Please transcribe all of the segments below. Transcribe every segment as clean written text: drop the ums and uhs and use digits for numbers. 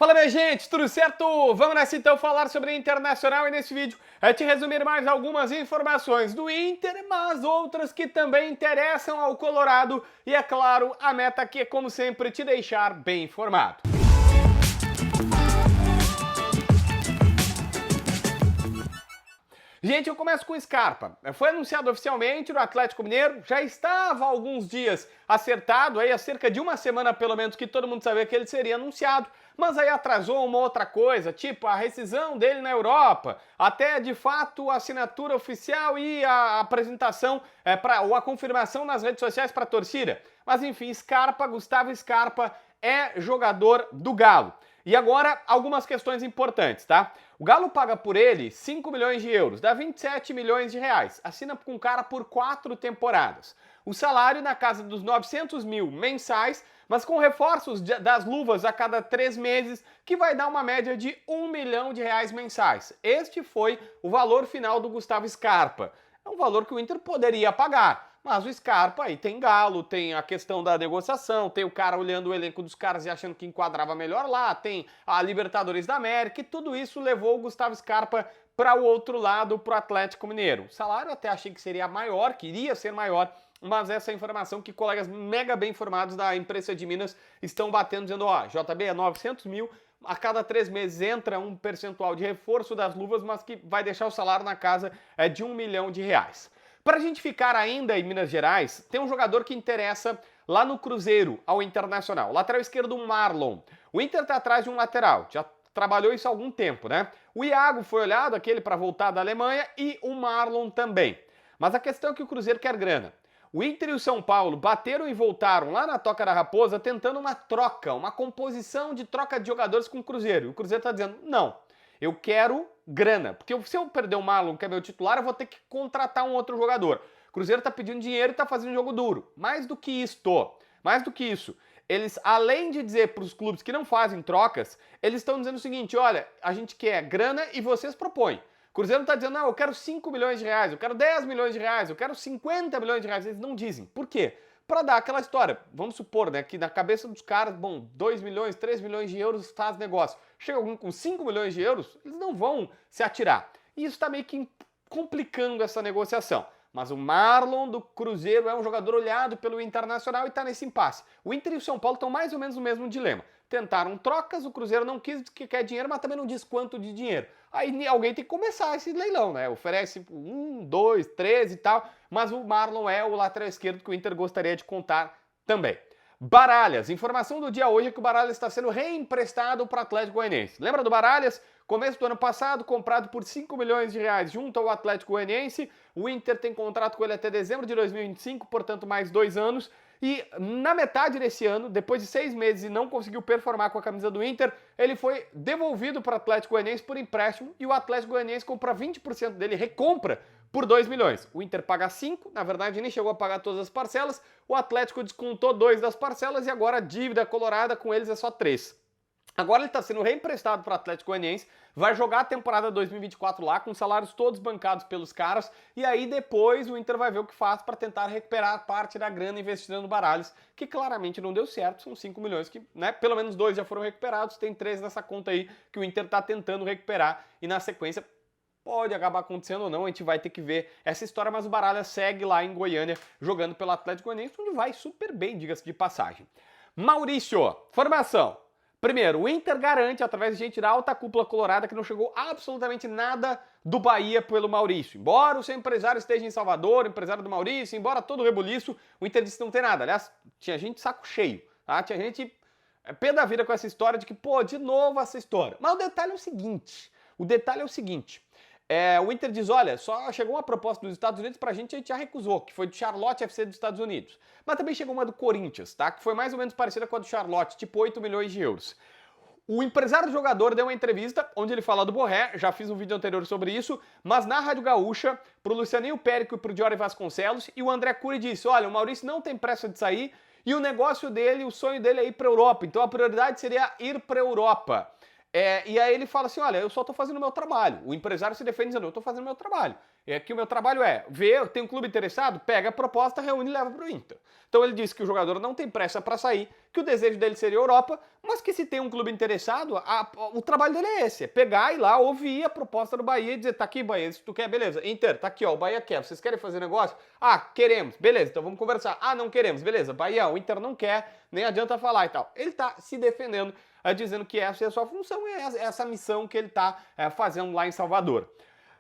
Fala, minha gente, tudo certo? Vamos nessa então falar sobre a Internacional e nesse vídeo é te resumir mais algumas informações do Inter, mas outras que também interessam ao Colorado e, é claro, a meta aqui é, como sempre, te deixar bem informado. Gente, eu começo com o Scarpa. Foi anunciado oficialmente no Atlético Mineiro, já estava há alguns dias acertado, aí há cerca de uma semana pelo menos que todo mundo sabia que ele seria anunciado, mas aí atrasou uma outra coisa, tipo a rescisão dele na Europa, até de fato a assinatura oficial e a apresentação, ou a confirmação nas redes sociais para a torcida. Mas enfim, Gustavo Scarpa é jogador do Galo. E agora, algumas questões importantes, tá? O Galo paga por ele 5 milhões de euros, dá 27 milhões de reais. Assina com o cara por 4 temporadas. O salário na casa dos 900 mil mensais, mas com reforços das luvas a cada 3 meses, que vai dar uma média de 1 milhão de reais mensais. Este foi o valor final do Gustavo Scarpa. É um valor que o Inter poderia pagar. Mas o Scarpa aí tem Galo, tem a questão da negociação, tem o cara olhando o elenco dos caras e achando que enquadrava melhor lá, tem a Libertadores da América e tudo isso levou o Gustavo Scarpa para o outro lado, para o Atlético Mineiro. O salário até achei que seria maior, queria ser maior, mas essa informação que colegas mega bem informados da imprensa de Minas estão batendo, dizendo, ó, JB é 900 mil, a cada 3 meses entra um percentual de reforço das luvas, mas que vai deixar o salário na casa de 1 milhão de reais. Para a gente ficar ainda em Minas Gerais, tem um jogador que interessa lá no Cruzeiro, ao Internacional. Lateral esquerdo, Marlon. O Inter está atrás de um lateral, já trabalhou isso há algum tempo, né? O Iago foi olhado, aquele para voltar da Alemanha, e o Marlon também. Mas a questão é que o Cruzeiro quer grana. O Inter e o São Paulo bateram e voltaram lá na Toca da Raposa tentando uma troca, uma composição de troca de jogadores com o Cruzeiro. E o Cruzeiro está dizendo, não, eu quero grana, porque se eu perder o Marlon, que é meu titular, eu vou ter que contratar um outro jogador. O Cruzeiro está pedindo dinheiro e está fazendo jogo duro. Mais do que isso, eles, além de dizer para os clubes que não fazem trocas, eles estão dizendo o seguinte, olha, a gente quer grana e vocês propõem. O Cruzeiro não está dizendo, não, eu quero 5 milhões de reais, eu quero 10 milhões de reais, eu quero 50 milhões de reais. Eles não dizem. Por quê? Para dar aquela história. Vamos supor, né, que na cabeça dos caras, bom, 2 milhões, 3 milhões de euros faz negócio. Chega algum com 5 milhões de euros, eles não vão se atirar. E isso está meio que complicando essa negociação. Mas o Marlon do Cruzeiro é um jogador olhado pelo Internacional e está nesse impasse. O Inter e o São Paulo estão mais ou menos no mesmo dilema. Tentaram trocas, o Cruzeiro não quis que quer dinheiro, mas também não diz quanto de dinheiro. Aí alguém tem que começar esse leilão, né? Oferece 1, 2, 3 e tal, mas o Marlon é o lateral esquerdo que o Inter gostaria de contar também. Baralhas, informação do dia hoje é que o Baralhas está sendo reemprestado para o Atlético Goianiense. Lembra do Baralhas? Começo do ano passado, comprado por 5 milhões de reais junto ao Atlético Goianiense. O Inter tem contrato com ele até dezembro de 2025, portanto mais 2 anos. E na metade desse ano, depois de 6 meses e não conseguiu performar com a camisa do Inter, ele foi devolvido para o Atlético Goianiense por empréstimo e o Atlético Goianiense compra 20% dele, recompra por 2 milhões. O Inter paga 5, na verdade nem chegou a pagar todas as parcelas, o Atlético descontou 2 das parcelas e agora a dívida colorada com eles é só 3. Agora ele está sendo reemprestado para o Atlético Goianiense, vai jogar a temporada 2024 lá, com salários todos bancados pelos caras, e aí depois o Inter vai ver o que faz para tentar recuperar parte da grana investida no Baralhas, que claramente não deu certo, são 5 milhões que, né, pelo menos 2 já foram recuperados, tem 3 nessa conta aí que o Inter está tentando recuperar, e na sequência pode acabar acontecendo ou não, a gente vai ter que ver essa história, mas o Baralhas segue lá em Goiânia, jogando pelo Atlético Goianiense, onde vai super bem, diga-se de passagem. Maurício, formação. Primeiro, o Inter garante, através de gente da alta cúpula colorada, que não chegou absolutamente nada do Bahia pelo Maurício. Embora o seu empresário esteja em Salvador, o empresário do Maurício, embora todo o rebuliço, o Inter disse que não tem nada. Aliás, tinha gente saco cheio, tá? Tinha gente pé da vida com essa história de que, pô, de novo essa história. Mas o detalhe é o seguinte, o Inter diz, olha, só chegou uma proposta dos Estados Unidos pra gente, a gente já recusou, que foi do Charlotte FC dos Estados Unidos. Mas também chegou uma do Corinthians, tá? Que foi mais ou menos parecida com a do Charlotte, tipo 8 milhões de euros. O empresário do jogador deu uma entrevista onde ele fala do Borré, já fiz um vídeo anterior sobre isso, mas na Rádio Gaúcha, pro Lucianinho Périco e pro Diori Vasconcelos, e o André Cury disse, olha, o Maurício não tem pressa de sair, e o negócio dele, o sonho dele é ir pra Europa, então a prioridade seria ir pra Europa. E aí ele fala assim, olha, eu só tô fazendo o meu trabalho. O empresário se defende dizendo, eu tô fazendo o meu trabalho. É que o meu trabalho é ver, tem um clube interessado, pega a proposta, reúne e leva pro Inter. Então ele disse que o jogador não tem pressa para sair, que o desejo dele seria a Europa, mas que se tem um clube interessado, o trabalho dele é esse, é pegar e ir lá, ouvir a proposta do Bahia e dizer, tá aqui, Bahia, se tu quer, beleza. Inter, tá aqui, ó, o Bahia quer, vocês querem fazer negócio? Ah, queremos, beleza, então vamos conversar. Ah, não queremos, beleza, Bahia, o Inter não quer, nem adianta falar e tal. Ele tá se defendendo, dizendo que essa é a sua função e é essa missão que ele tá fazendo lá em Salvador.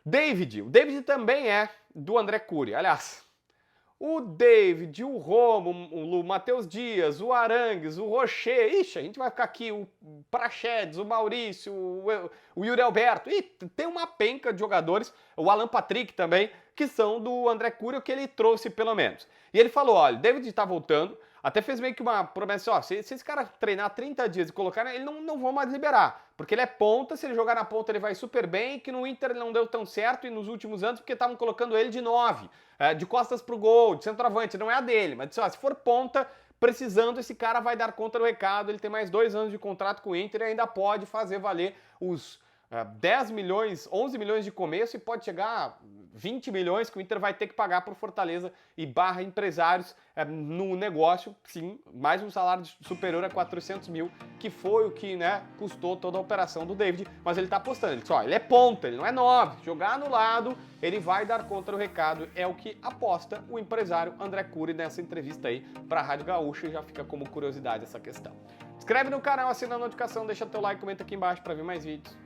O David também é do André Cury. Aliás, o David, o Romo, o Matheus Dias, o Arangues, o Rocher, ixi, a gente vai ficar aqui, o Praxedes, o Maurício, o Yuri Alberto, e tem uma penca de jogadores, o Alan Patrick também, que são do André Cury, o que ele trouxe pelo menos. E ele falou, olha, o David tá voltando, até fez meio que uma promessa, ó, se esse cara treinar 30 dias e colocar, ele não vão mais liberar, porque ele é ponta, se ele jogar na ponta ele vai super bem, que no Inter ele não deu tão certo e nos últimos anos porque estavam colocando ele de 9, de costas pro gol, de centroavante, não é a dele, mas ó, se for ponta, precisando, esse cara vai dar conta do recado, ele tem mais 2 anos de contrato com o Inter e ainda pode fazer valer os 10 milhões, 11 milhões de começo e pode chegar a 20 milhões que o Inter vai ter que pagar por Fortaleza e barra empresários no negócio, sim, mais um salário superior a 400 mil, que foi o que custou toda a operação do David, mas ele tá apostando, ele disse, ó, ele é ponta, ele não é 9, jogar no lado, ele vai dar conta do recado, é o que aposta o empresário André Cury nessa entrevista aí para a Rádio Gaúcha e já fica como curiosidade essa questão. Inscreve no canal, assina a notificação, deixa teu like, comenta aqui embaixo para ver mais vídeos.